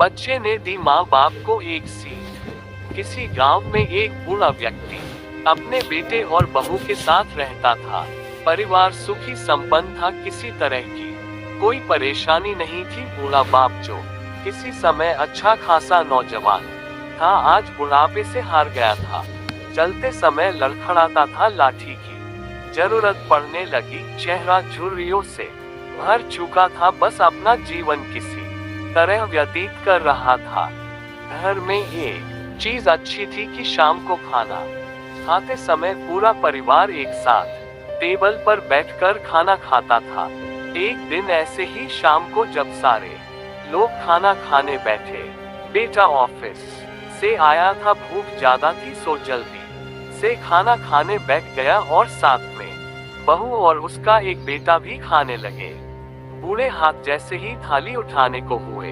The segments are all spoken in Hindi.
बच्चे ने दी माँ बाप को एक सीख। किसी गांव में एक बूढ़ा व्यक्ति अपने बेटे और बहू के साथ रहता था। परिवार सुखी संपन्न था, किसी तरह की कोई परेशानी नहीं थी। बूढ़ा बाप जो किसी समय अच्छा खासा नौजवान था, आज बुढ़ापे से हार गया था। चलते समय लड़खड़ाता था, लाठी की जरूरत पड़ने लगी। चेहरा झुर्रियों से भर चुका था, बस अपना जीवन किसी तरह व्यतीत कर रहा था। घर में एक चीज अच्छी थी कि शाम को खाना खाते समय पूरा परिवार एक साथ टेबल पर बैठकर खाना खाता था। एक दिन ऐसे ही शाम को जब सारे लोग खाना खाने बैठे, बेटा ऑफिस से आया था, भूख ज्यादा थी सो जल्दी से खाना खाने बैठ गया और साथ में बहू और उसका एक बेटा भी खाने लगे। बूढ़े हाथ जैसे ही थाली उठाने को हुए,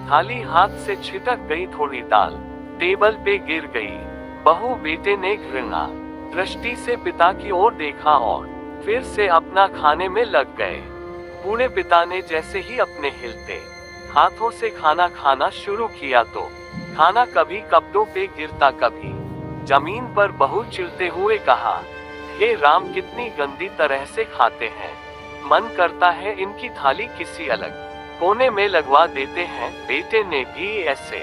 थाली हाथ से छिटक गई, थोड़ी दाल टेबल पे गिर गई। बहू बेटे ने घृणा दृष्टि से पिता की ओर देखा और फिर से अपना खाने में लग गए। बूढ़े पिता ने जैसे ही अपने हिलते हाथों से खाना खाना शुरू किया तो खाना कभी कपड़ों पे गिरता, कभी जमीन पर। बहू चिढ़ते हुए कहा, हे राम, कितनी गंदी तरह से खाते हैं, मन करता है इनकी थाली किसी अलग कोने में लगवा देते हैं। बेटे ने भी ऐसे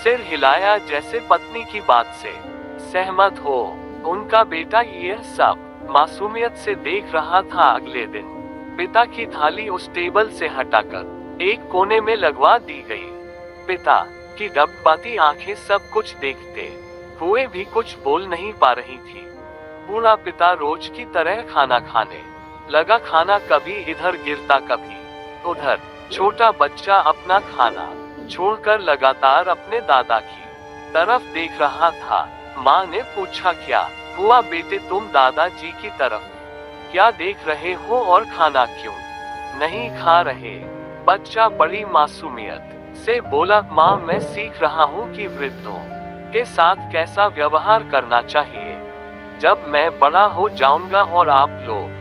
सिर हिलाया जैसे पत्नी की बात से सहमत हो। उनका बेटा यह सब मासूमियत से देख रहा था। अगले दिन पिता की थाली उस टेबल से हटाकर एक कोने में लगवा दी गई। पिता की डबडबाती आंखें सब कुछ देखते हुए भी कुछ बोल नहीं पा रही थी। बूढ़ा पिता रोज की तरह खाना खाने लगा। खाना कभी इधर गिरता, कभी उधर। छोटा बच्चा अपना खाना छोड़कर लगातार अपने दादा की तरफ देख रहा था। माँ ने पूछा, क्या हुआ बेटे, तुम दादाजी की तरफ क्या देख रहे हो और खाना क्यों नहीं खा रहे? बच्चा बड़ी मासूमियत से बोला, माँ, मैं सीख रहा हूँ कि वृद्धों के साथ कैसा व्यवहार करना चाहिए। जब मैं बड़ा हो जाऊंगा और आप लोग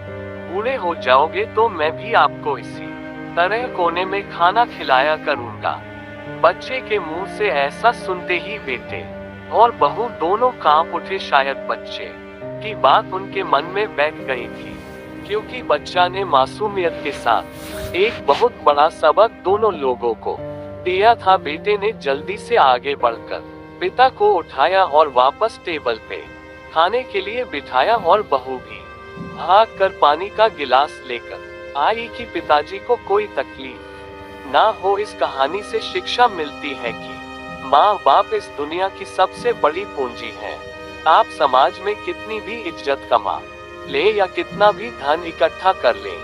बूढ़े हो जाओगे तो मैं भी आपको इसी तरह कोने में खाना खिलाया करूंगा। बच्चे के मुंह से ऐसा सुनते ही बेटे और बहू दोनों कांप उठे। शायद बच्चे की बात उनके मन में बैठ गई थी, क्योंकि बच्चा ने मासूमियत के साथ एक बहुत बड़ा सबक दोनों लोगों को दिया था। बेटे ने जल्दी से आगे बढ़कर पिता को उठाया और वापस टेबल पे खाने के लिए बिठाया, और बहू भी भाग कर पानी का गिलास लेकर आई कि पिताजी को कोई तकलीफ ना हो। इस कहानी से शिक्षा मिलती है कि माँ बाप इस दुनिया की सबसे बड़ी पूंजी है। आप समाज में कितनी भी इज्जत कमा ले या कितना भी धन इकट्ठा कर ले,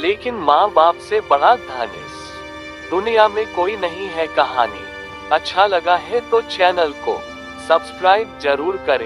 लेकिन माँ बाप से बड़ा धन इस दुनिया में कोई नहीं है। कहानी अच्छा लगा है तो चैनल को सब्सक्राइब जरूर करें।